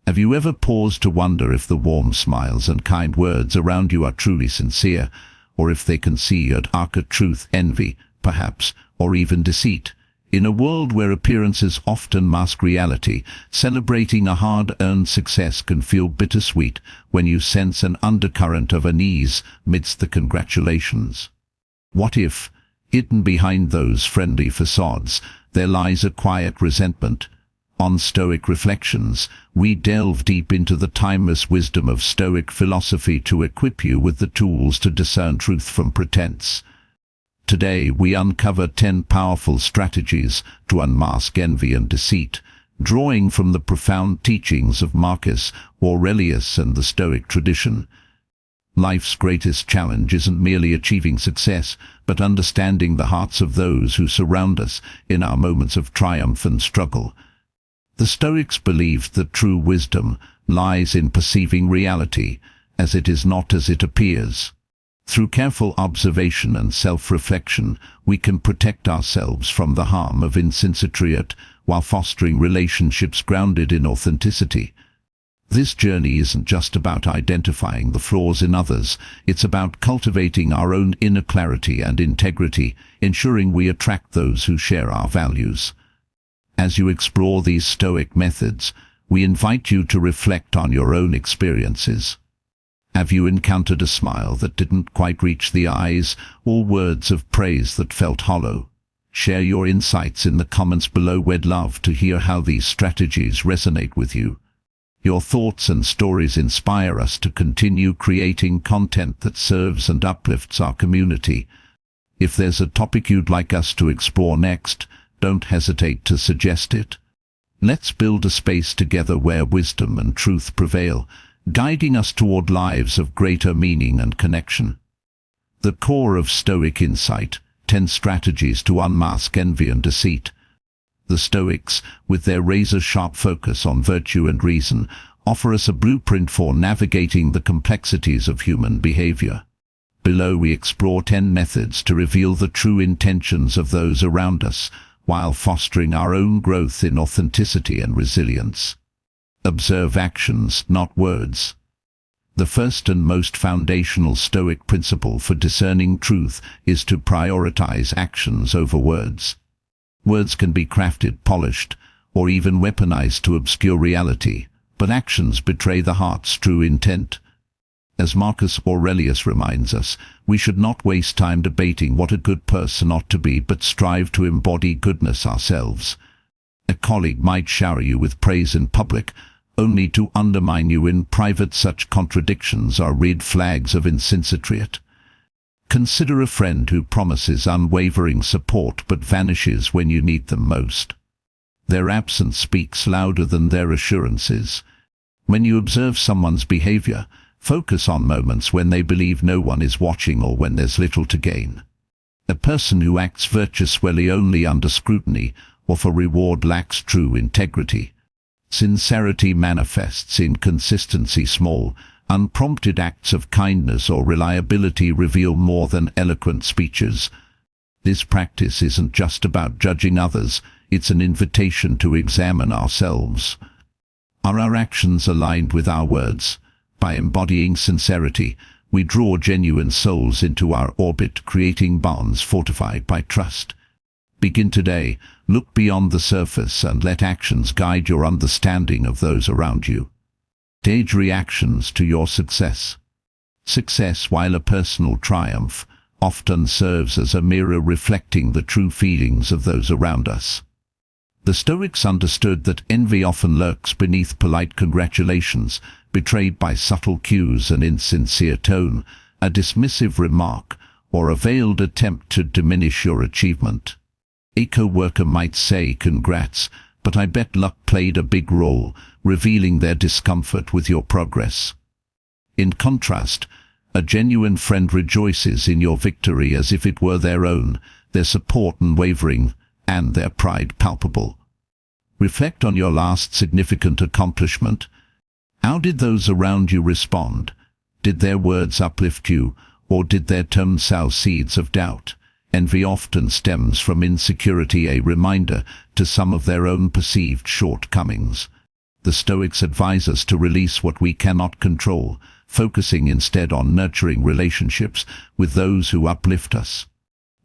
Have you ever paused to wonder if the warm smiles and kind words around you are truly sincere, or if they conceal darker truth, envy, perhaps, or even deceit? In a world where appearances often mask reality, celebrating a hard-earned success can feel bittersweet when you sense an undercurrent of unease amidst the congratulations. What if, hidden behind those friendly facades, there lies a quiet resentment? On Stoic Reflections, we delve deep into the timeless wisdom of Stoic philosophy to equip you with the tools to discern truth from pretense. Today we uncover 10 powerful strategies to unmask envy and deceit, drawing from the profound teachings of Marcus Aurelius and the Stoic tradition. Life's greatest challenge isn't merely achieving success, but understanding the hearts of those who surround us in our moments of triumph and struggle. The Stoics believed that true wisdom lies in perceiving reality as it is, not as it appears. Through careful observation and self-reflection, we can protect ourselves from the harm of insincerity while fostering relationships grounded in authenticity. This journey isn't just about identifying the flaws in others, it's about cultivating our own inner clarity and integrity, ensuring we attract those who share our values. As you explore these Stoic methods, we invite you to reflect on your own experiences. Have you encountered a smile that didn't quite reach the eyes, or words of praise that felt hollow? Share your insights in the comments below. We'd love to hear how these strategies resonate with you. Your thoughts and stories inspire us to continue creating content that serves and uplifts our community. If there's a topic you'd like us to explore next, don't hesitate to suggest it. Let's build a space together where wisdom and truth prevail, guiding us toward lives of greater meaning and connection. The core of Stoic insight, 10 strategies to unmask envy and deceit. The Stoics, with their razor-sharp focus on virtue and reason, offer us a blueprint for navigating the complexities of human behavior. Below we explore 10 methods to reveal the true intentions of those around us, while fostering our own growth in authenticity and resilience. Observe actions, not words. The first and most foundational Stoic principle for discerning truth is to prioritize actions over words. Words can be crafted, polished, or even weaponized to obscure reality, but actions betray the heart's true intent. As Marcus Aurelius reminds us, we should not waste time debating what a good person ought to be, but strive to embody goodness ourselves. A colleague might shower you with praise in public, only to undermine you in private. Such contradictions are red flags of insincerity. Consider a friend who promises unwavering support but vanishes when you need them most. Their absence speaks louder than their assurances. When you observe someone's behavior, focus on moments when they believe no one is watching or when there's little to gain. A person who acts virtuously only under scrutiny or for reward lacks true integrity. Sincerity manifests in consistency. Small, unprompted acts of kindness or reliability reveal more than eloquent speeches. This practice isn't just about judging others, it's an invitation to examine ourselves. Are our actions aligned with our words? By embodying sincerity, we draw genuine souls into our orbit, creating bonds fortified by trust. Begin today, look beyond the surface and let actions guide your understanding of those around you. Stage reactions to your success. Success, while a personal triumph, often serves as a mirror reflecting the true feelings of those around us. The Stoics understood that envy often lurks beneath polite congratulations, betrayed by subtle cues, an insincere tone, a dismissive remark, or a veiled attempt to diminish your achievement. A co-worker might say, "Congrats, but I bet luck played a big role," revealing their discomfort with your progress. In contrast, a genuine friend rejoices in your victory as if it were their own, their support unwavering, and their pride palpable. Reflect on your last significant accomplishment. How did those around you respond? Did their words uplift you, or did their tone sow seeds of doubt? Envy often stems from insecurity, a reminder to some of their own perceived shortcomings. The Stoics advise us to release what we cannot control, focusing instead on nurturing relationships with those who uplift us.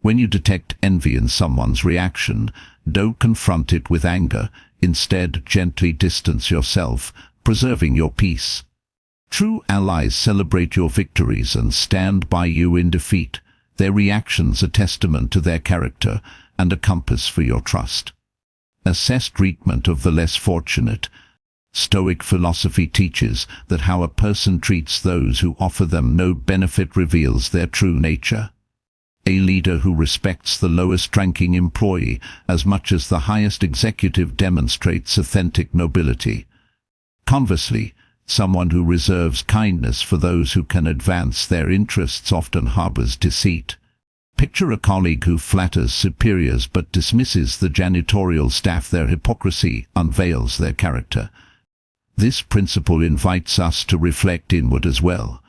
When you detect envy in someone's reaction, don't confront it with anger. Instead, gently distance yourself, preserving your peace. True allies celebrate your victories and stand by you in defeat. Their reactions a testament to their character and a compass for your trust. Assess treatment of the less fortunate. Stoic philosophy teaches that how a person treats those who offer them no benefit reveals their true nature. A leader who respects the lowest-ranking employee as much as the highest executive demonstrates authentic nobility. Conversely, someone who reserves kindness for those who can advance their interests often harbors deceit. Picture a colleague who flatters superiors but dismisses the janitorial staff. Their hypocrisy unveils their character. This principle invites us to reflect inward as well.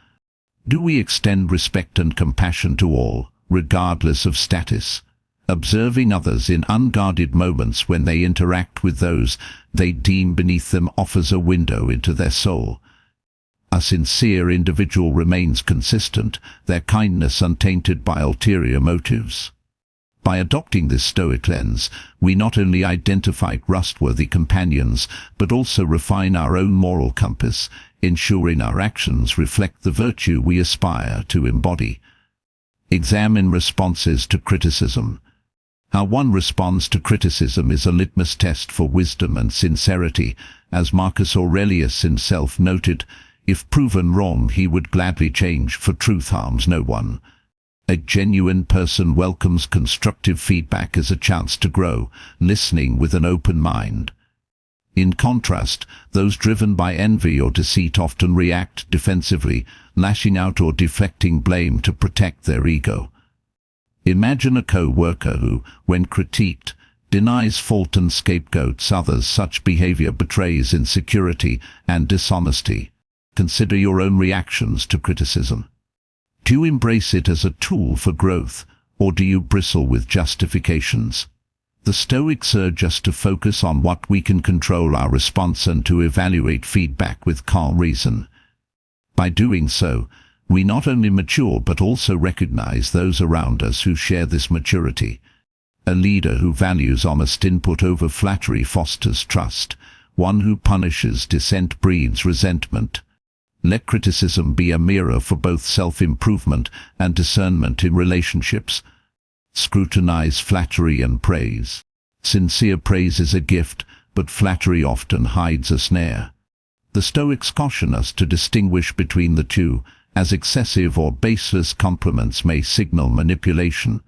Do we extend respect and compassion to all, regardless of status? Observing others in unguarded moments when they interact with those they deem beneath them offers a window into their soul. A sincere individual remains consistent, their kindness untainted by ulterior motives. By adopting this Stoic lens, we not only identify trustworthy companions, but also refine our own moral compass, ensuring our actions reflect the virtue we aspire to embody. Examine responses to criticism. How one responds to criticism is a litmus test for wisdom and sincerity. As Marcus Aurelius himself noted, if proven wrong he would gladly change, for truth harms no one. A genuine person welcomes constructive feedback as a chance to grow, listening with an open mind. In contrast, those driven by envy or deceit often react defensively, lashing out or deflecting blame to protect their ego. Imagine a co-worker who, when critiqued, denies fault and scapegoats others. Such behavior betrays insecurity and dishonesty. Consider your own reactions to criticism. Do you embrace it as a tool for growth, or do you bristle with justifications? The Stoics urge us to focus on what we can control our response and to evaluate feedback with calm reason. By doing so, we not only mature but also recognize those around us who share this maturity. A leader who values honest input over flattery fosters trust. One who punishes dissent breeds resentment. Let criticism be a mirror for both self-improvement and discernment in relationships. Scrutinize flattery and praise. Sincere praise is a gift, but flattery often hides a snare. The Stoics caution us to distinguish between the two, as excessive or baseless compliments may signal manipulation.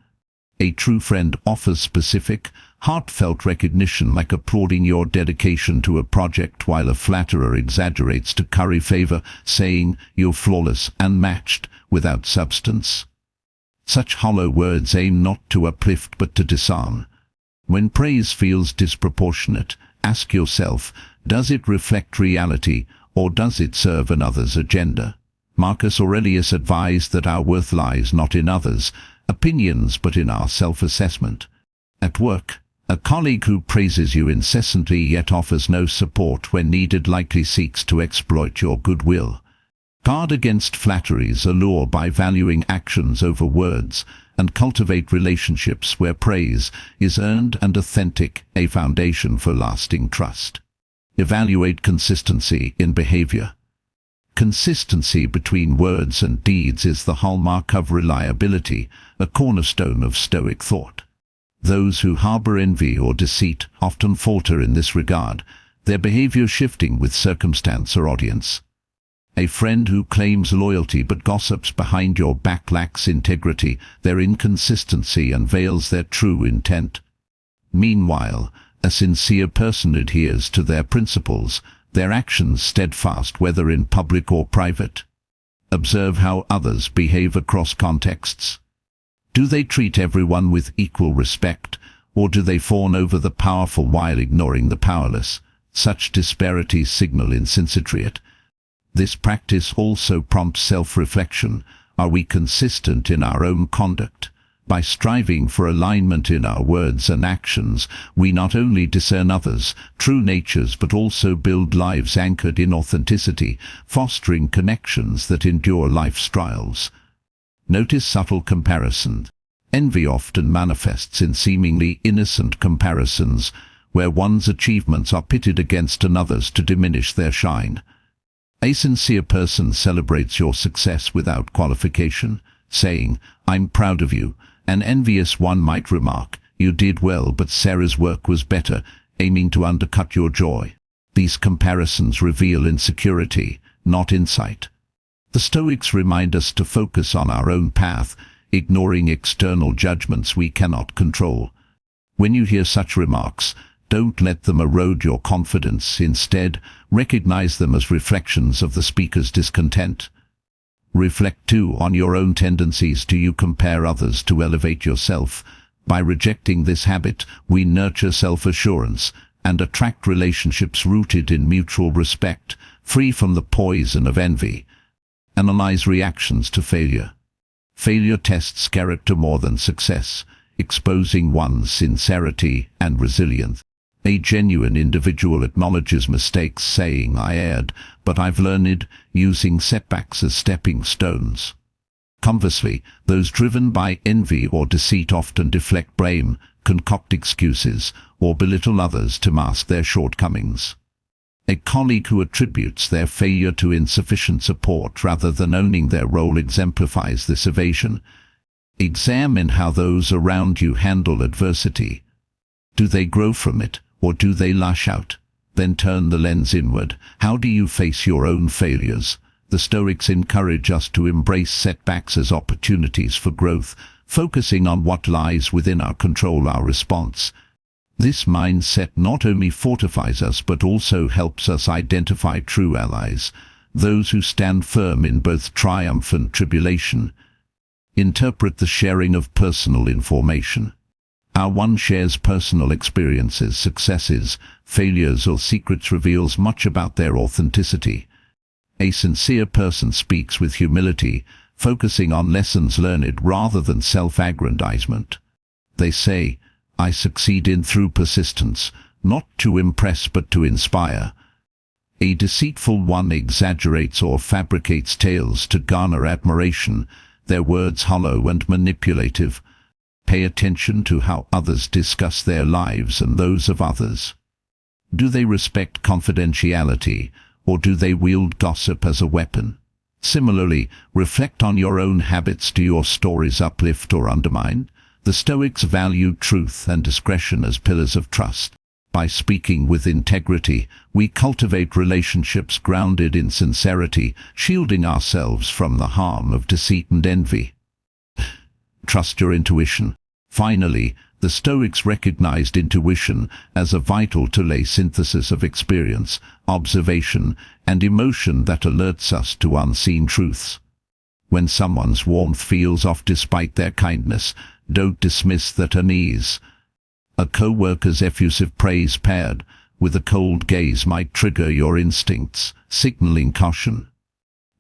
A true friend offers specific, heartfelt recognition, like applauding your dedication to a project, while a flatterer exaggerates to curry favor, saying you're flawless and matched, without substance. Such hollow words aim not to uplift but to disarm. When praise feels disproportionate, ask yourself, does it reflect reality, or does it serve another's agenda? Marcus Aurelius advised that our worth lies not in others' opinions but in our self-assessment. At work, a colleague who praises you incessantly yet offers no support when needed likely seeks to exploit your goodwill. Guard against flattery's allure by valuing actions over words, and cultivate relationships where praise is earned and authentic, a foundation for lasting trust. Evaluate consistency in behavior. Consistency between words and deeds is the hallmark of reliability, a cornerstone of Stoic thought. Those who harbor envy or deceit often falter in this regard, their behavior shifting with circumstance or audience. A friend who claims loyalty but gossips behind your back lacks integrity. Their inconsistency unveils their true intent. Meanwhile, a sincere person adheres to their principles, their actions steadfast whether in public or private. Observe how others behave across contexts. Do they treat everyone with equal respect, or do they fawn over the powerful while ignoring the powerless? Such disparities signal insincerity. This practice also prompts self-reflection. Are we consistent in our own conduct? By striving for alignment in our words and actions, we not only discern others' true natures but also build lives anchored in authenticity, fostering connections that endure life's trials. Notice subtle comparison. Envy often manifests in seemingly innocent comparisons, where one's achievements are pitted against another's to diminish their shine. A sincere person celebrates your success without qualification, saying, "I'm proud of you." An envious one might remark, "You did well, but Sarah's work was better," aiming to undercut your joy. These comparisons reveal insecurity, not insight. The Stoics remind us to focus on our own path, ignoring external judgments we cannot control. When you hear such remarks, don't let them erode your confidence. Instead, recognize them as reflections of the speaker's discontent. Reflect too on your own tendencies. Do you compare others to elevate yourself? By rejecting this habit, we nurture self-assurance and attract relationships rooted in mutual respect, free from the poison of envy. Analyze reactions to failure. Failure tests character more than success, exposing one's sincerity and resilience. A genuine individual acknowledges mistakes, saying, "I erred, but I've learned," using setbacks as stepping stones. Conversely, those driven by envy or deceit often deflect blame, concoct excuses, or belittle others to mask their shortcomings. A colleague who attributes their failure to insufficient support rather than owning their role exemplifies this evasion. Examine how those around you handle adversity. Do they grow from it, or do they lash out? Then turn the lens inward. How do you face your own failures? The Stoics encourage us to embrace setbacks as opportunities for growth, focusing on what lies within our control, our response. This mindset not only fortifies us but also helps us identify true allies, those who stand firm in both triumph and tribulation. Interpret the sharing of personal information. How one shares personal experiences, successes, failures, or secrets reveals much about their authenticity. A sincere person speaks with humility, focusing on lessons learned rather than self-aggrandizement. They say, "I succeed in through persistence, not to impress but to inspire." A deceitful one exaggerates or fabricates tales to garner admiration, their words hollow and manipulative. Pay attention to how others discuss their lives and those of others. Do they respect confidentiality, or do they wield gossip as a weapon? Similarly, reflect on your own habits. Do your stories uplift or undermine? The Stoics valued truth and discretion as pillars of trust. By speaking with integrity, we cultivate relationships grounded in sincerity, shielding ourselves from the harm of deceit and envy. Trust your intuition. Finally, the Stoics recognized intuition as a vital tool, a synthesis of experience, observation, and emotion that alerts us to unseen truths. When someone's warmth feels off despite their kindness, don't dismiss that unease. A co-worker's effusive praise paired with a cold gaze might trigger your instincts, signaling caution.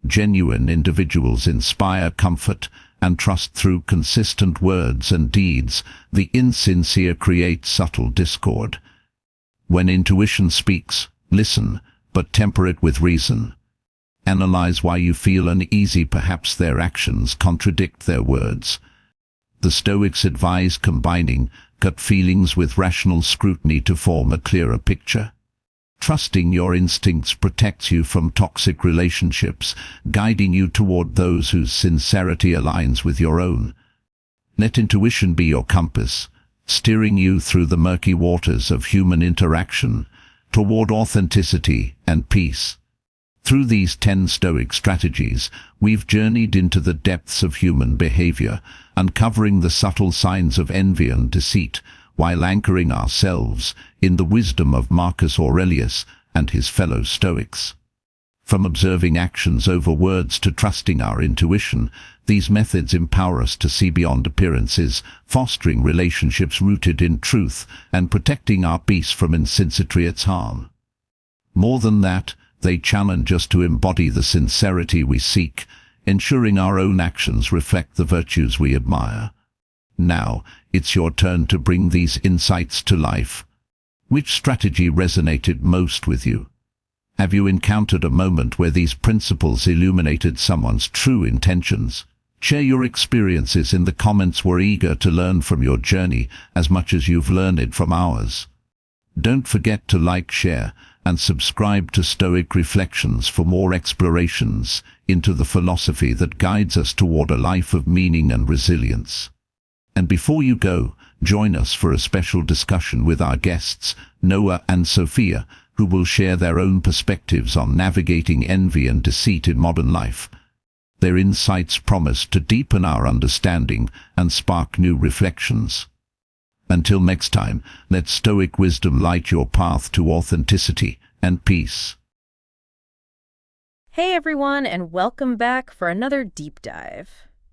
Genuine individuals inspire comfort and trust through consistent words and deeds. The insincere create subtle discord. When intuition speaks, listen, but temper it with reason. Analyze why you feel uneasy. Perhaps their actions contradict their words. The Stoics advise combining gut feelings with rational scrutiny to form a clearer picture. Trusting your instincts protects you from toxic relationships, guiding you toward those whose sincerity aligns with your own. Let intuition be your compass, steering you through the murky waters of human interaction toward authenticity and peace. Through these 10 Stoic strategies, we've journeyed into the depths of human behavior, uncovering the subtle signs of envy and deceit, while anchoring ourselves in the wisdom of Marcus Aurelius and his fellow Stoics. From observing actions over words to trusting our intuition, these methods empower us to see beyond appearances, fostering relationships rooted in truth and protecting our peace from insincerity's harm. More than that, they challenge us to embody the sincerity we seek, ensuring our own actions reflect the virtues we admire. Now, it's your turn to bring these insights to life. Which strategy resonated most with you? Have you encountered a moment where these principles illuminated someone's true intentions? Share your experiences in the comments. We're eager to learn from your journey as much as you've learned from ours. Don't forget to like, share, and subscribe to Stoic Reflections for more explorations into the philosophy that guides us toward a life of meaning and resilience. And before you go, join us for a special discussion with our guests, Noah and Sophia, who will share their own perspectives on navigating envy and deceit in modern life. Their insights promise to deepen our understanding and spark new reflections. Until next time, let Stoic wisdom light your path to authenticity and peace. Hey everyone, and welcome back for another deep dive.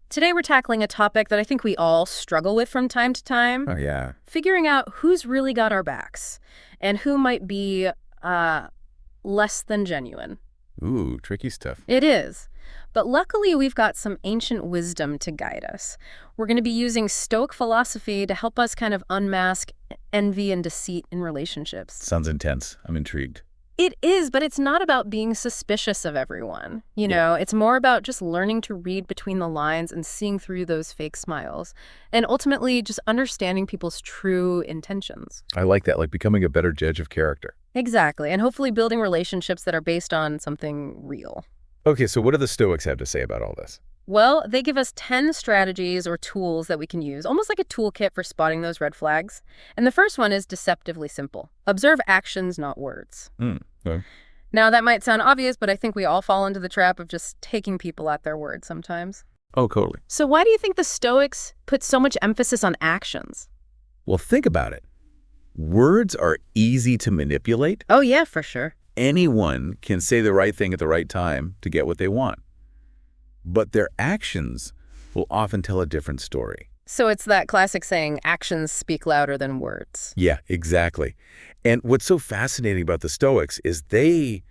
Today we're tackling a topic that I think we all struggle with from time to time. Oh, yeah. Figuring out who's really got our backs and who might be less than genuine. Ooh, tricky stuff. It is. But luckily, we've got some ancient wisdom to guide us. We're going to be using Stoic philosophy to help us kind of unmask envy and deceit in relationships. Sounds intense. I'm intrigued. It is, but it's not about being suspicious of everyone. You know, it's more about just learning to read between the lines and seeing through those fake smiles. And ultimately, just understanding people's true intentions. I like that, like becoming a better judge of character. Exactly. And hopefully building relationships that are based on something real. Okay, so what do the Stoics have to say about all this? Well, they give us 10 strategies or tools that we can use, almost like a toolkit for spotting those red flags. And the first one is deceptively simple. Observe actions, not words. Okay. Now, that might sound obvious, but I think we all fall into the trap of just taking people at their word sometimes. Oh, totally. So why do you think the Stoics put so much emphasis on actions? Well, think about it. Words are easy to manipulate. Oh, yeah, for sure. Anyone can say the right thing at the right time to get what they want. But their actions will often tell a different story. So it's that classic saying, actions speak louder than words. Yeah, exactly. And what's so fascinating about the Stoics is they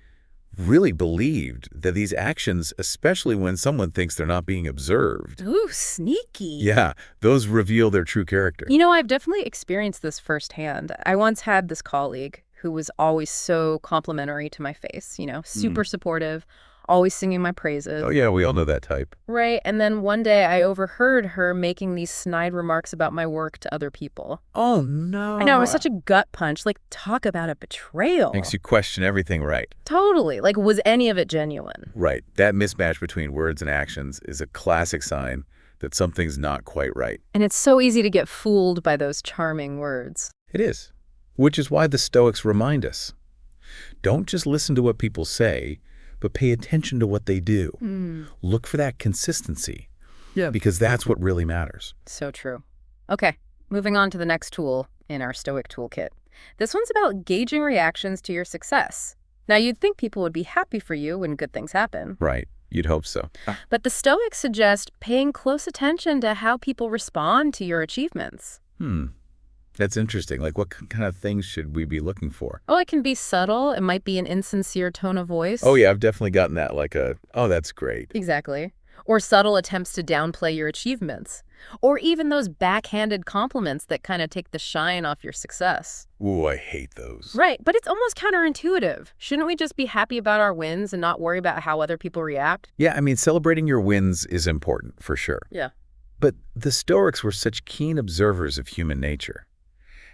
really believed that these actions, especially when someone thinks they're not being observed. Ooh, sneaky. Yeah, those reveal their true character. You know, I've definitely experienced this firsthand. I once had this colleague who was always so complimentary to my face, super supportive, always singing my praises. Oh, yeah, we all know that type. Right. And then one day I overheard her making these snide remarks about my work to other people. Oh, no. I know, it was such a gut punch. Like, talk about a betrayal. Makes you question everything, right? Totally. Like, was any of it genuine? Right. That mismatch between words and actions is a classic sign that something's not quite right. And it's so easy to get fooled by those charming words. It is. Which is why the Stoics remind us. Don't just listen to what people say, but pay attention to what they do. Look for that consistency. Yeah. Because that's what really matters. So true. Okay, moving on to the next tool in our Stoic toolkit. This one's about gauging reactions to your success. Now, you'd think people would be happy for you when good things happen. Right. You'd hope so. But the Stoics suggest paying close attention to how people respond to your achievements. That's interesting. Like, what kind of things should we be looking for? Oh, it can be subtle. It might be an insincere tone of voice. Oh, yeah, I've definitely gotten that, like oh, that's great. Exactly. Or subtle attempts to downplay your achievements. Or even those backhanded compliments that kind of take the shine off your success. Ooh, I hate those. Right, but it's almost counterintuitive. Shouldn't we just be happy about our wins and not worry about how other people react? Yeah, I mean, celebrating your wins is important, for sure. Yeah. But the Stoics were such keen observers of human nature.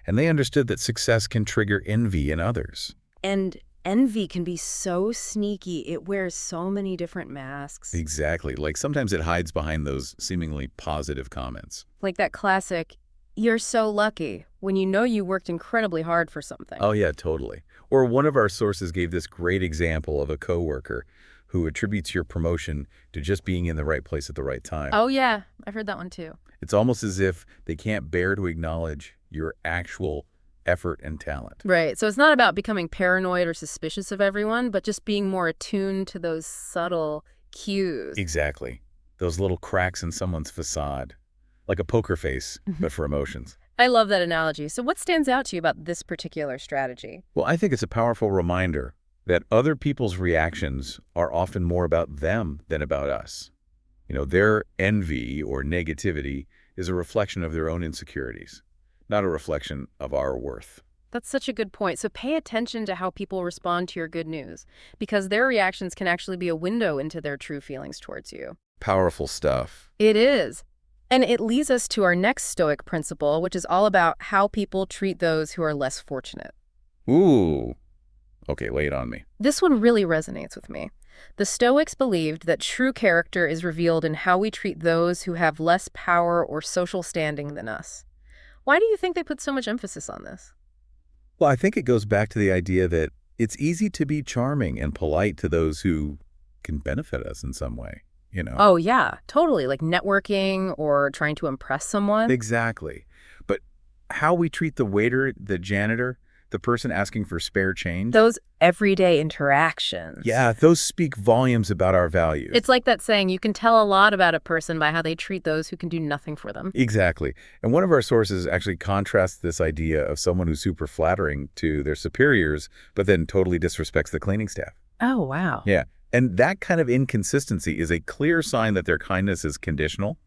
And they understood that success can trigger envy in others. And envy can be so sneaky. It wears so many different masks. Exactly. Like sometimes it hides behind those seemingly positive comments. Like that classic, you're so lucky, when you know you worked incredibly hard for something. Oh, yeah, totally. Or one of our sources gave this great example of a coworker who attributes your promotion to just being in the right place at the right time. Oh, yeah. I've heard that one, too. It's almost as if they can't bear to acknowledge your actual effort and talent. Right. So it's not about becoming paranoid or suspicious of everyone, but just being more attuned to those subtle cues. Exactly. Those little cracks in someone's facade. Like a poker face, but for emotions. I love that analogy. So what stands out to you about this particular strategy? Well, I think it's a powerful reminder that other people's reactions are often more about them than about us. Their envy or negativity is a reflection of their own insecurities, not a reflection of our worth. That's such a good point. So pay attention to how people respond to your good news, because their reactions can actually be a window into their true feelings towards you. Powerful stuff. It is. And it leads us to our next Stoic principle, which is all about how people treat those who are less fortunate. Ooh. Okay, lay it on me. This one really resonates with me. The Stoics believed that true character is revealed in how we treat those who have less power or social standing than us. Why do you think they put so much emphasis on this? Well, I think it goes back to the idea that it's easy to be charming and polite to those who can benefit us in some way, you know? Oh, yeah, totally. Like networking or trying to impress someone. Exactly. But how we treat the waiter, the janitor, the person asking for spare change. Those everyday interactions. Yeah, those speak volumes about our values. It's like that saying, you can tell a lot about a person by how they treat those who can do nothing for them. Exactly. And one of our sources actually contrasts this idea of someone who's super flattering to their superiors, but then totally disrespects the cleaning staff. Oh, wow. Yeah. And that kind of inconsistency is a clear sign that their kindness is conditional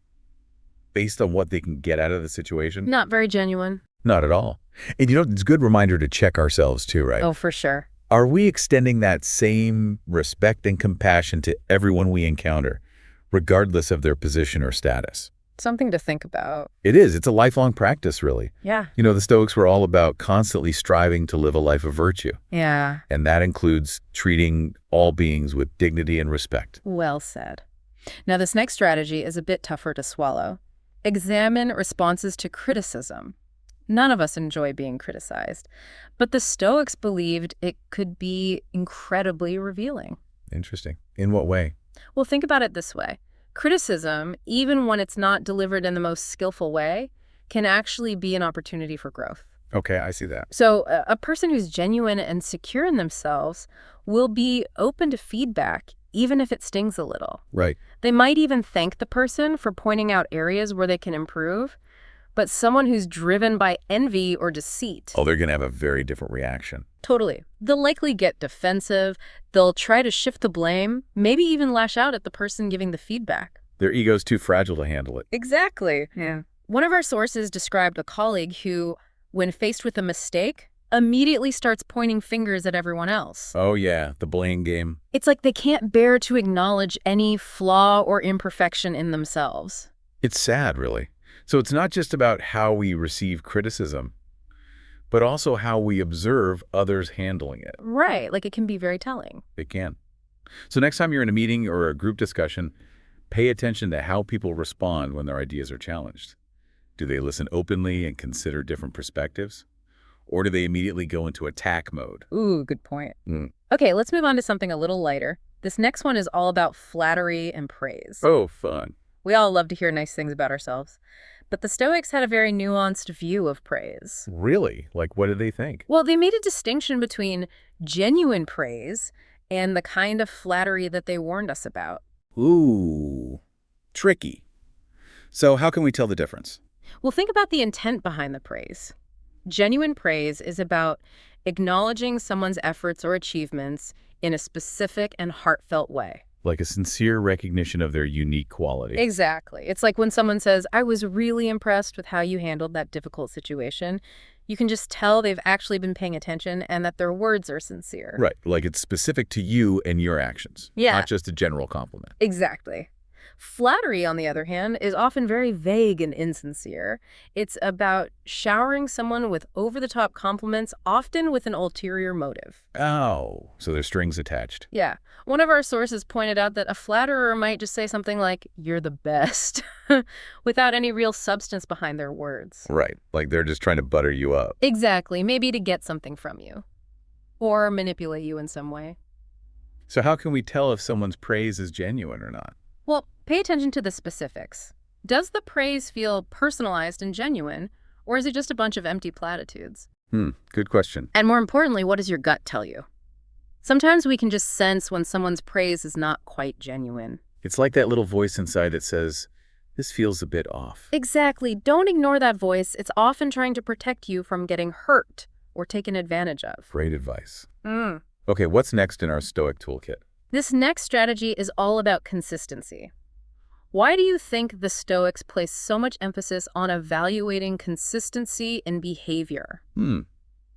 based on what they can get out of the situation. Not very genuine. Not at all. And you know, it's a good reminder to check ourselves too, right? Oh, for sure. Are we extending that same respect and compassion to everyone we encounter, regardless of their position or status? Something to think about. It is. It's a lifelong practice, really. Yeah. You know, the Stoics were all about constantly striving to live a life of virtue. Yeah. And that includes treating all beings with dignity and respect. Well said. Now, this next strategy is a bit tougher to swallow. Examine responses to criticism. None of us enjoy being criticized, but the Stoics believed it could be incredibly revealing. Interesting. In what way? Well, think about it this way. Criticism, even when it's not delivered in the most skillful way, can actually be an opportunity for growth. Okay, I see that. So a person who's genuine and secure in themselves will be open to feedback, even if it stings a little. Right. They might even thank the person for pointing out areas where they can improve. But someone who's driven by envy or deceit... Oh, they're going to have a very different reaction. Totally. They'll likely get defensive. They'll try to shift the blame, maybe even lash out at the person giving the feedback. Their ego's too fragile to handle it. Exactly. Yeah. One of our sources described a colleague who, when faced with a mistake, immediately starts pointing fingers at everyone else. Oh, yeah, the blame game. It's like they can't bear to acknowledge any flaw or imperfection in themselves. It's sad, really. So it's not just about how we receive criticism, but also how we observe others handling it. Right, like it can be very telling. It can. So next time you're in a meeting or a group discussion, pay attention to how people respond when their ideas are challenged. Do they listen openly and consider different perspectives? Or do they immediately go into attack mode? Ooh, good point. Okay, let's move on to something a little lighter. This next one is all about flattery and praise. Oh, fun. We all love to hear nice things about ourselves. But the Stoics had a very nuanced view of praise. Really? Like, what did they think? Well, they made a distinction between genuine praise and the kind of flattery that they warned us about. Ooh, tricky. So how can we tell the difference? Well, think about the intent behind the praise. Genuine praise is about acknowledging someone's efforts or achievements in a specific and heartfelt way. Like a sincere recognition of their unique quality. Exactly. It's like when someone says, I was really impressed with how you handled that difficult situation. You can just tell they've actually been paying attention and that their words are sincere. Right. Like it's specific to you and your actions. Yeah. Not just a general compliment. Exactly. Flattery, on the other hand, is often very vague and insincere. It's about showering someone with over-the-top compliments, often with an ulterior motive. Oh, so there's strings attached. Yeah. One of our sources pointed out that a flatterer might just say something like, you're the best, without any real substance behind their words. Right. Like they're just trying to butter you up. Exactly. Maybe to get something from you. Or manipulate you in some way. So how can we tell if someone's praise is genuine or not? Well, pay attention to the specifics. Does the praise feel personalized and genuine, or is it just a bunch of empty platitudes? Good question. And more importantly, what does your gut tell you? Sometimes we can just sense when someone's praise is not quite genuine. It's like that little voice inside that says, this feels a bit off. Exactly. Don't ignore that voice. It's often trying to protect you from getting hurt or taken advantage of. Great advice. Okay, what's next in our Stoic toolkit? This next strategy is all about consistency. Why do you think the Stoics place so much emphasis on evaluating consistency in behavior?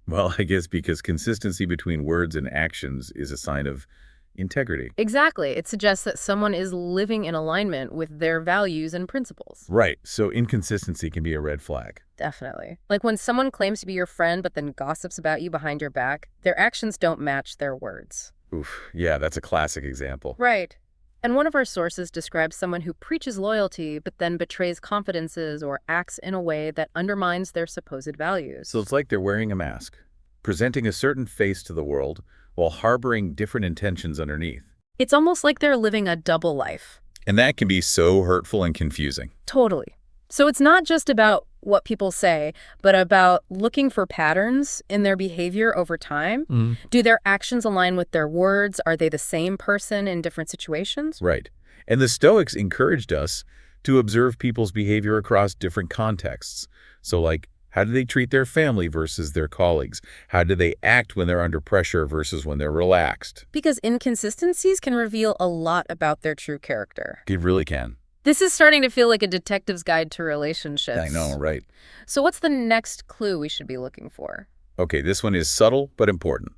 Well, I guess because consistency between words and actions is a sign of integrity. Exactly. It suggests that someone is living in alignment with their values and principles. Right. So inconsistency can be a red flag. Definitely. Like when someone claims to be your friend but then gossips about you behind your back, their actions don't match their words. Oof. Yeah, that's a classic example. Right. And one of our sources describes someone who preaches loyalty but then betrays confidences or acts in a way that undermines their supposed values. So it's like they're wearing a mask, presenting a certain face to the world while harboring different intentions underneath. It's almost like they're living a double life. And that can be so hurtful and confusing. Totally. So it's not just about what people say, but about looking for patterns in their behavior over time. Do their actions align with their words? Are they the same person in different situations? Right. And the Stoics encouraged us to observe people's behavior across different contexts. So like, how do they treat their family versus their colleagues? How do they act when they're under pressure versus when they're relaxed? Because inconsistencies can reveal a lot about their true character. It really can. This is starting to feel like a detective's guide to relationships. I know, right? So what's the next clue we should be looking for? Okay, this one is subtle but important.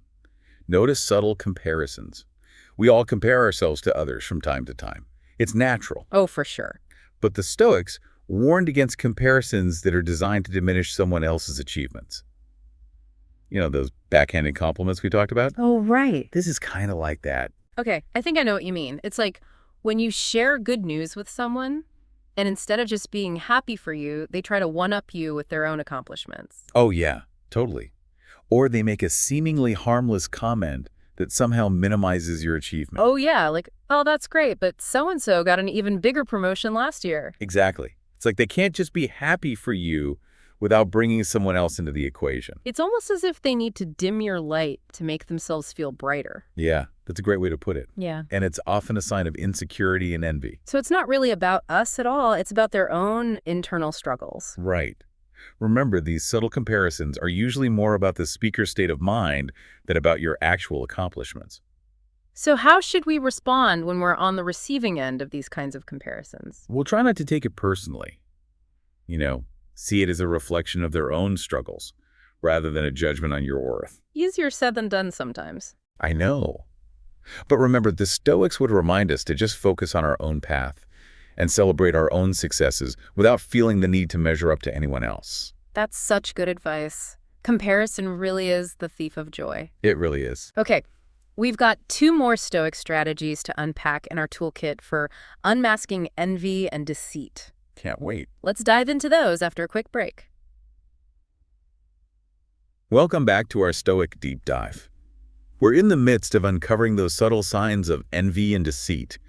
Notice subtle comparisons. We all compare ourselves to others from time to time. It's natural. Oh, for sure. But the Stoics warned against comparisons that are designed to diminish someone else's achievements. You know, those backhanded compliments we talked about? Oh, right. This is kind of like that. Okay, I think I know what you mean. It's like when you share good news with someone, and instead of just being happy for you, they try to one-up you with their own accomplishments. Oh, yeah, totally. Or they make a seemingly harmless comment that somehow minimizes your achievement. Oh, yeah, like, oh, that's great, but so-and-so got an even bigger promotion last year. Exactly. It's like they can't just be happy for you without bringing someone else into the equation. It's almost as if they need to dim your light to make themselves feel brighter. Yeah, that's a great way to put it. Yeah. And it's often a sign of insecurity and envy. So it's not really about us at all. It's about their own internal struggles. Right. Remember, these subtle comparisons are usually more about the speaker's state of mind than about your actual accomplishments. So how should we respond when we're on the receiving end of these kinds of comparisons? We'll try not to take it personally. See it as a reflection of their own struggles, rather than a judgment on your worth. Easier said than done sometimes. I know. But remember, the Stoics would remind us to just focus on our own path and celebrate our own successes without feeling the need to measure up to anyone else. That's such good advice. Comparison really is the thief of joy. It really is. Okay, we've got 2 more Stoic strategies to unpack in our toolkit for unmasking envy and deceit. Can't wait. Let's dive into those after a quick break. Welcome back to our Stoic Deep Dive. We're in the midst of uncovering those subtle signs of envy and deceit.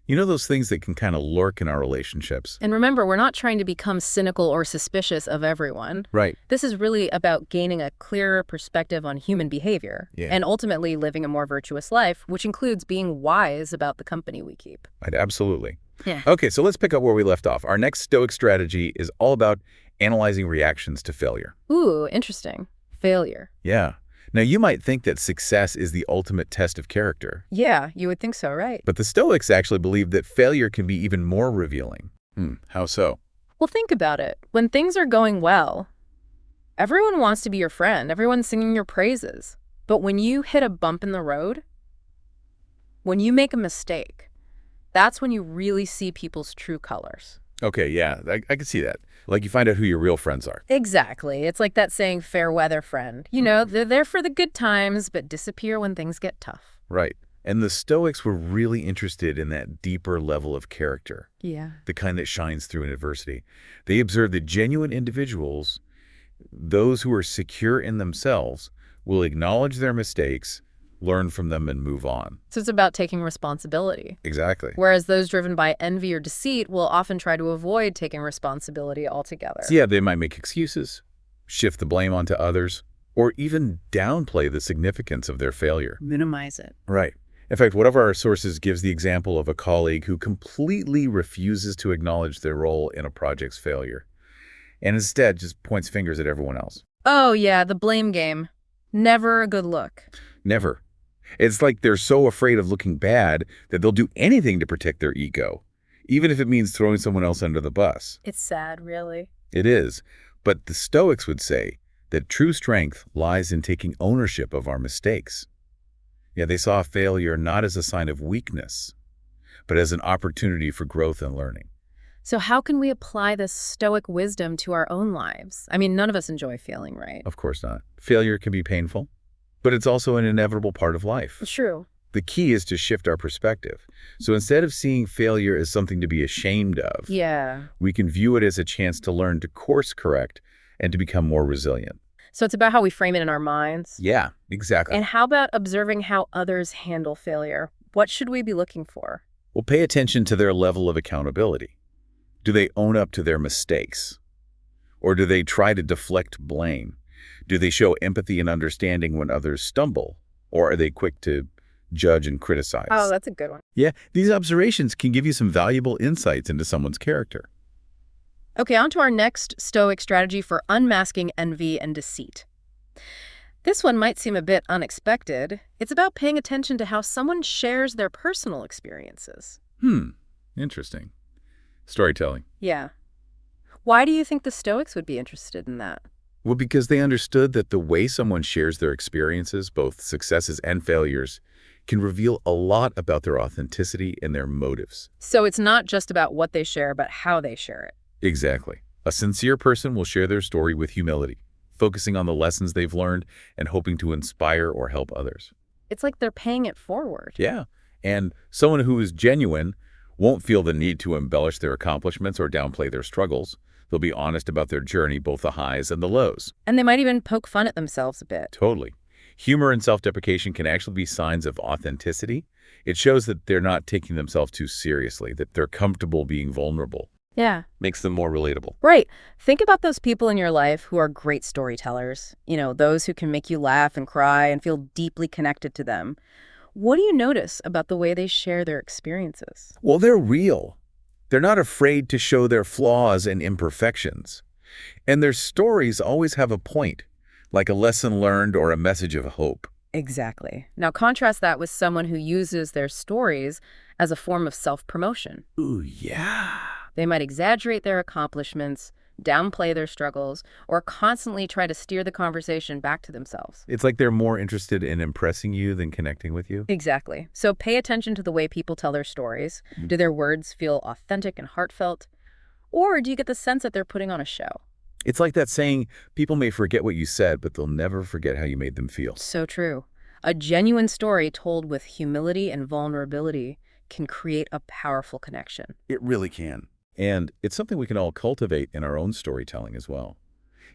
You know, those things that can kind of lurk in our relationships. And remember, we're not trying to become cynical or suspicious of everyone. Right. This is really about gaining a clearer perspective on human behavior and ultimately living a more virtuous life, which includes being wise about the company we keep. Right, absolutely. Yeah. Okay, so let's pick up where we left off. Our next Stoic strategy is all about analyzing reactions to failure. Ooh, interesting. Failure. Yeah. Now, you might think that success is the ultimate test of character. Yeah, you would think so, right? But the Stoics actually believe that failure can be even more revealing. How so? Well, think about it. When things are going well, everyone wants to be your friend. Everyone's singing your praises. But when you hit a bump in the road, when you make a mistake, that's when you really see people's true colors. Okay, yeah, I can see that. Like you find out who your real friends are. Exactly. It's like that saying, fair weather friend. You know, they're there for the good times, but disappear when things get tough. Right. And the Stoics were really interested in that deeper level of character. Yeah. The kind that shines through in adversity. They observed that genuine individuals, those who are secure in themselves, will acknowledge their mistakes, learn from them, and move on. So it's about taking responsibility. Exactly. Whereas those driven by envy or deceit will often try to avoid taking responsibility altogether. So yeah, they might make excuses, shift the blame onto others, or even downplay the significance of their failure. Minimize it. Right. In fact, one of our sources gives the example of a colleague who completely refuses to acknowledge their role in a project's failure, and instead just points fingers at everyone else. Oh yeah, the blame game. Never a good look. Never. It's like they're so afraid of looking bad that they'll do anything to protect their ego, even if it means throwing someone else under the bus. It's sad, really. It is. But the Stoics would say that true strength lies in taking ownership of our mistakes. Yeah, they saw failure not as a sign of weakness, but as an opportunity for growth and learning. So how can we apply this Stoic wisdom to our own lives? I mean, none of us enjoy failing, right? Of course not. Failure can be painful, but it's also an inevitable part of life. True. The key is to shift our perspective. So instead of seeing failure as something to be ashamed of, we can view it as a chance to learn to course correct and to become more resilient. So it's about how we frame it in our minds. Yeah, exactly. And how about observing how others handle failure? What should we be looking for? Well, pay attention to their level of accountability. Do they own up to their mistakes? Or do they try to deflect blame? Do they show empathy and understanding when others stumble? Or are they quick to judge and criticize? Oh, that's a good one. Yeah, these observations can give you some valuable insights into someone's character. Okay, on to our next Stoic strategy for unmasking envy and deceit. This one might seem a bit unexpected. It's about paying attention to how someone shares their personal experiences. Interesting. Storytelling. Yeah. Why do you think the Stoics would be interested in that? Well, because they understood that the way someone shares their experiences, both successes and failures, can reveal a lot about their authenticity and their motives. So it's not just about what they share, but how they share it. Exactly. A sincere person will share their story with humility, focusing on the lessons they've learned and hoping to inspire or help others. It's like they're paying it forward. Yeah. And someone who is genuine won't feel the need to embellish their accomplishments or downplay their struggles. They'll be honest about their journey, both the highs and the lows. And they might even poke fun at themselves a bit. Totally. Humor and self-deprecation can actually be signs of authenticity. It shows that they're not taking themselves too seriously, that they're comfortable being vulnerable. Yeah. Makes them more relatable. Right. Think about those people in your life who are great storytellers. You know, those who can make you laugh and cry and feel deeply connected to them. What do you notice about the way they share their experiences? Well, they're real. They're not afraid to show their flaws and imperfections. And their stories always have a point, like a lesson learned or a message of hope. Exactly. Now contrast that with someone who uses their stories as a form of self-promotion. Ooh, yeah. They might exaggerate their accomplishments, downplay their struggles, or constantly try to steer the conversation back to themselves. It's like they're more interested in impressing you than connecting with you. Exactly. So pay attention to the way people tell their stories. Do their words feel authentic and heartfelt? Or do you get the sense that they're putting on a show? It's like that saying, people may forget what you said, but they'll never forget how you made them feel. So true. A genuine story told with humility and vulnerability can create a powerful connection. It really can. And it's something we can all cultivate in our own storytelling as well.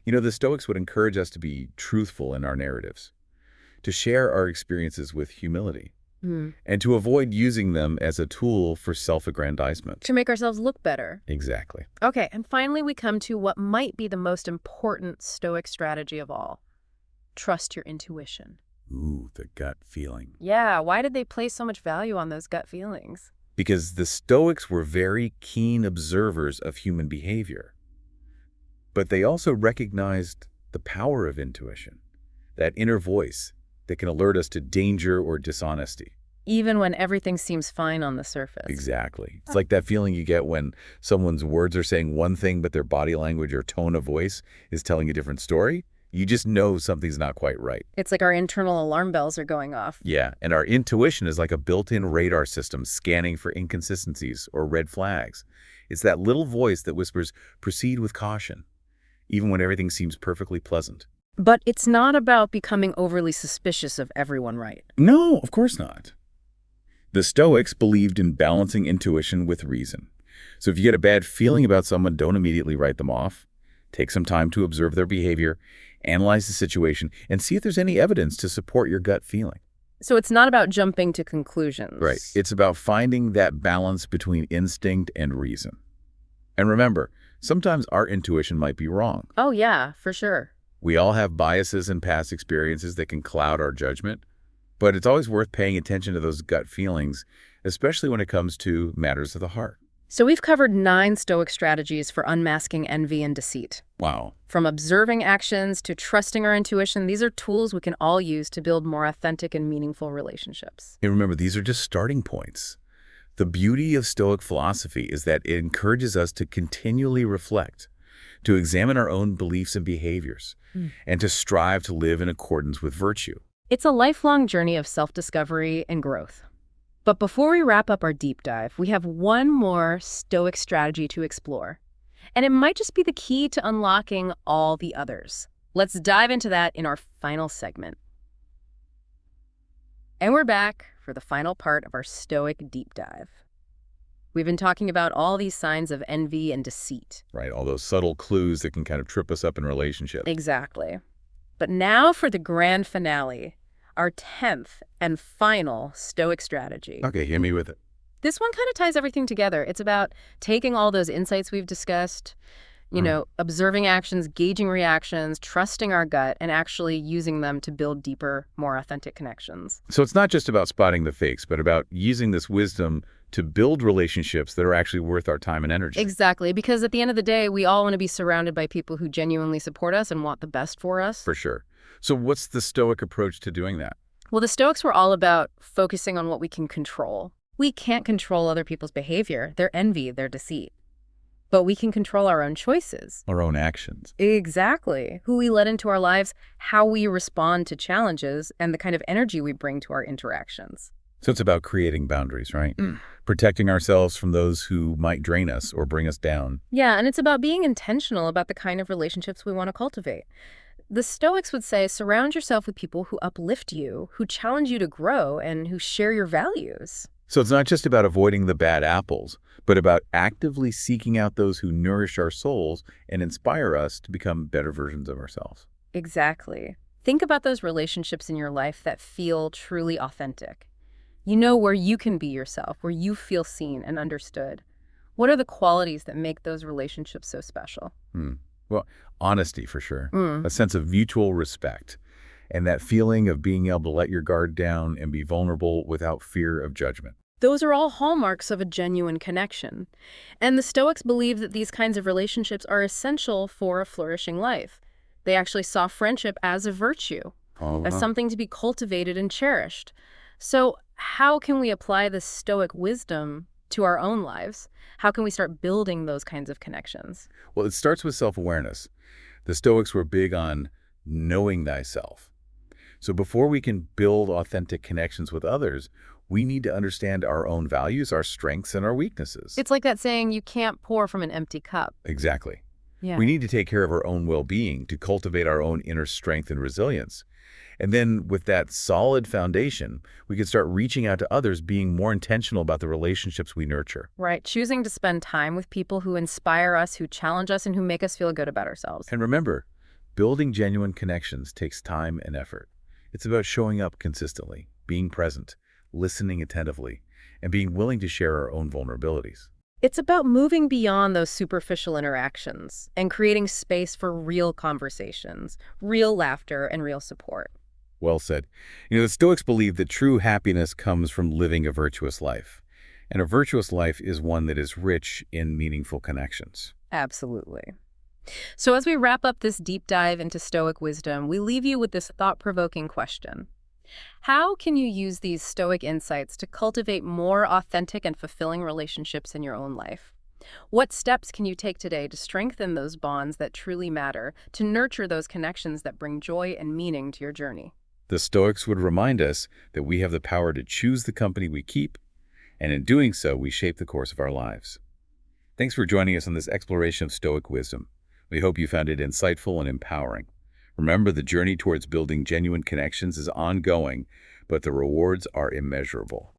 You know, the Stoics would encourage us to be truthful in our narratives, to share our experiences with humility, and to avoid using them as a tool for self-aggrandizement. To make ourselves look better. Exactly. Okay, and finally we come to what might be the most important Stoic strategy of all. Trust your intuition. Ooh, the gut feeling. Yeah, why did they place so much value on those gut feelings? Because the Stoics were very keen observers of human behavior. But they also recognized the power of intuition, that inner voice that can alert us to danger or dishonesty. Even when everything seems fine on the surface. Exactly. It's like that feeling you get when someone's words are saying one thing, but their body language or tone of voice is telling a different story. You just know something's not quite right. It's like our internal alarm bells are going off. Yeah, and our intuition is like a built-in radar system scanning for inconsistencies or red flags. It's that little voice that whispers, proceed with caution, even when everything seems perfectly pleasant. But it's not about becoming overly suspicious of everyone, right? No, of course not. The Stoics believed in balancing intuition with reason. So if you get a bad feeling about someone, don't immediately write them off. Take some time to observe their behavior, analyze the situation, and see if there's any evidence to support your gut feeling. So it's not about jumping to conclusions. Right. It's about finding that balance between instinct and reason. And remember, sometimes our intuition might be wrong. Oh, yeah, for sure. We all have biases and past experiences that can cloud our judgment, but it's always worth paying attention to those gut feelings, especially when it comes to matters of the heart. So we've covered 9 Stoic strategies for unmasking envy and deceit. Wow. From observing actions to trusting our intuition, these are tools we can all use to build more authentic and meaningful relationships. And remember, these are just starting points. The beauty of Stoic philosophy is that it encourages us to continually reflect, to examine our own beliefs and behaviors, and to strive to live in accordance with virtue. It's a lifelong journey of self-discovery and growth. But before we wrap up our deep dive, we have one more Stoic strategy to explore. And it might just be the key to unlocking all the others. Let's dive into that in our final segment. And we're back for the final part of our Stoic deep dive. We've been talking about all these signs of envy and deceit. Right, all those subtle clues that can kind of trip us up in relationships. Exactly. But now for the grand finale, our 10th and final Stoic strategy. Okay, hit me with it. This one kind of ties everything together. It's about taking all those insights we've discussed, observing actions, gauging reactions, trusting our gut, and actually using them to build deeper, more authentic connections. So it's not just about spotting the fakes, but about using this wisdom to build relationships that are actually worth our time and energy. Exactly, because at the end of the day, we all want to be surrounded by people who genuinely support us and want the best for us. For sure. So what's the Stoic approach to doing that? Well, the Stoics were all about focusing on what we can control. We can't control other people's behavior, their envy, their deceit. But we can control our own choices. Our own actions. Exactly. Who we let into our lives, how we respond to challenges, and the kind of energy we bring to our interactions. So it's about creating boundaries, right? Protecting ourselves from those who might drain us or bring us down. Yeah, and it's about being intentional about the kind of relationships we want to cultivate. The Stoics would say, surround yourself with people who uplift you, who challenge you to grow, and who share your values. So it's not just about avoiding the bad apples, but about actively seeking out those who nourish our souls and inspire us to become better versions of ourselves. Exactly. Think about those relationships in your life that feel truly authentic. You know, where you can be yourself, where you feel seen and understood. What are the qualities that make those relationships so special? Well, honesty for sure. A sense of mutual respect. And that feeling of being able to let your guard down and be vulnerable without fear of judgment. Those are all hallmarks of a genuine connection. And the Stoics believe that these kinds of relationships are essential for a flourishing life. They actually saw friendship as a virtue, as something to be cultivated and cherished. So how can we apply this Stoic wisdom to our own lives? How can we start building those kinds of connections? Well, it starts with self-awareness. The Stoics were big on knowing thyself. So before we can build authentic connections with others, we need to understand our own values, our strengths, and our weaknesses. It's like that saying, you can't pour from an empty cup. Exactly. Yeah. We need to take care of our own well-being to cultivate our own inner strength and resilience. And then with that solid foundation, we can start reaching out to others, being more intentional about the relationships we nurture. Right. Choosing to spend time with people who inspire us, who challenge us, and who make us feel good about ourselves. And remember, building genuine connections takes time and effort. It's about showing up consistently, being present, listening attentively, and being willing to share our own vulnerabilities. It's about moving beyond those superficial interactions and creating space for real conversations, real laughter, and real support. Well said. The Stoics believe that true happiness comes from living a virtuous life. And a virtuous life is one that is rich in meaningful connections. Absolutely. So as we wrap up this deep dive into Stoic wisdom, we leave you with this thought-provoking question. How can you use these Stoic insights to cultivate more authentic and fulfilling relationships in your own life? What steps can you take today to strengthen those bonds that truly matter, to nurture those connections that bring joy and meaning to your journey? The Stoics would remind us that we have the power to choose the company we keep, and in doing so, we shape the course of our lives. Thanks for joining us on this exploration of Stoic wisdom. We hope you found it insightful and empowering. Remember, the journey towards building genuine connections is ongoing, but the rewards are immeasurable.